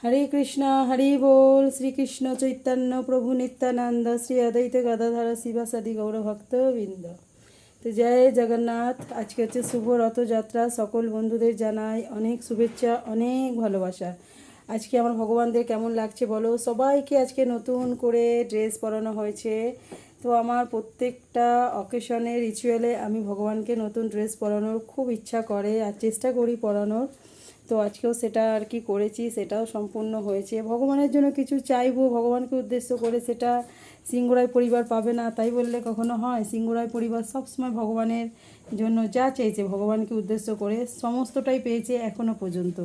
हरे कृष्णा हरि बोल श्री कृष्ण चैतन्य प्रभु नित्यानंद श्री अद्वैत गदाधर शिवासादि गौरभक्तबृंद। तो जय जगन्नाथ। आज के হচ্ছে শুভ রথযাত্রা। সকল বন্ধুদের জানাই অনেক শুভেচ্ছা, অনেক ভালোবাসা। আজকে আমার ভগবানদের কেমন লাগছে বলো। সবাইকে আজকে নতুন করে ড্রেস পরানো হয়েছে। তো আমার প্রত্যেকটা অকেশনে রিচুয়ালে আমি ভগবানকে নতুন ড্রেস পরানোর খুব ইচ্ছা করে আর চেষ্টা করি পরানোর। তো আজকেও সেটা আর কি করেছি, সেটাও সম্পূর্ণ হয়েছে। ভগবানের জন্য কিছু চাইবো, ভগবানকে উদ্দেশ্য করে, সেটা সিংহরাই পরিবার পাবে না তাই বললে কখনো হয়। সিংহরাই পরিবার সবসময় ভগবানের জন্য যা চেয়েছে ভগবানকে উদ্দেশ্য করে সমস্তটাই পেয়েছে এখনও পর্যন্ত।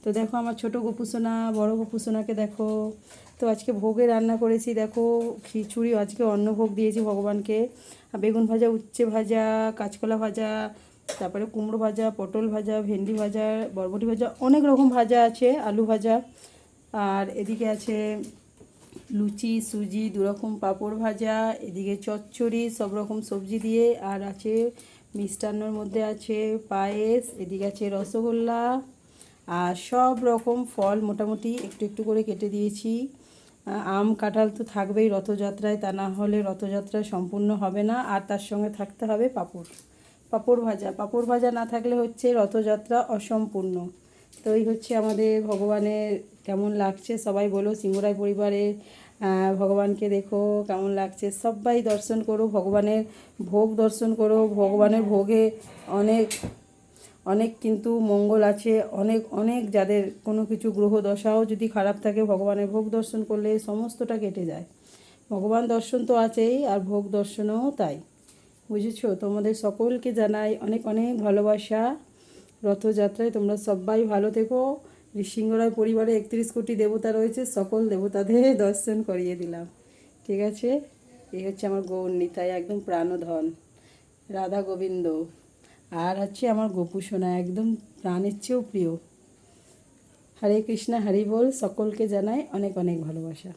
তো দেখো আমার ছোট গোপুসোনা, বড় গোপুসোনাকে দেখো। তো আজকে ভোগে রান্না করেছি, দেখো খিচুড়ি, আজকে অন্নভোগ দিয়েছি ভগবানকে। বেগুন ভাজা, উচ্ছে ভাজা, কাঁচকলা ভাজা, তারপরে কুমড়ো ভাজা, পটল ভাজা, ভেন্ডি ভাজা, বরবটি ভাজা, অনেক রকম ভাজা আছে, আলু ভাজা। আর এদিকে আছে লুচি, সুজি, দুরকম পাঁপড় ভাজা, এদিকে চচ্চড়ি, সব রকম সবজি দিয়ে। আর আছে মিষ্টান্নর মধ্যে আছে পায়েস, এদিকে আছে রসগোল্লা, আর সব রকম ফল মোটামুটি একটু একটু করে কেটে দিয়েছি। আম কাঁঠাল তো থাকবেই রথযাত্রায়, তা না হলে রথযাত্রা সম্পূর্ণ হবে না। আর তার সঙ্গে থাকতে হবে পাঁপড়, পাঁপড় ভাজা। পাঁপড় ভাজা না থাকলে হচ্ছে রথযাত্রা অসম্পূর্ণ। তো এই হচ্ছে আমাদের ভগবানের কেমন লাগছে সবাই বলো। সিংহরাই পরিবারের ভগবানকে দেখো কেমন লাগছে, সবাই দর্শন করো, ভগবানের ভোগ দর্শন করো। ভগবানের ভোগে অনেক অনেক কিন্তু মঙ্গল আছে। অনেক অনেক যাদের কোনো কিছু গ্রহ দশাও যদি খারাপ থাকে, ভগবানের ভোগ দর্শন করলে সমস্তটা কেটে যায়। ভগবান দর্শন তো আছেই, আর ভোগ দর্শনও তাই, বুঝেছো। তোমাদের সকলকে জানাই অনেক অনেক ভালোবাসা। রথযাত্রায় তোমরা সবাই ভালো থেকো। সিংহরায় পরিবারে 31 কোটি দেবতা রয়েছে, সকল দেবতাদের দর্শন করিয়ে দিলাম, ঠিক আছে। এই হচ্ছে আমার গৌর নিতাই, একদম প্রাণধন রাধা গোবিন্দ। আর হচ্ছে আমার গোপু সোনা, একদম প্রাণের চেয়েও প্রিয়। হরে কৃষ্ণা হরি বল। সকলকে জানাই অনেক অনেক ভালোবাসা।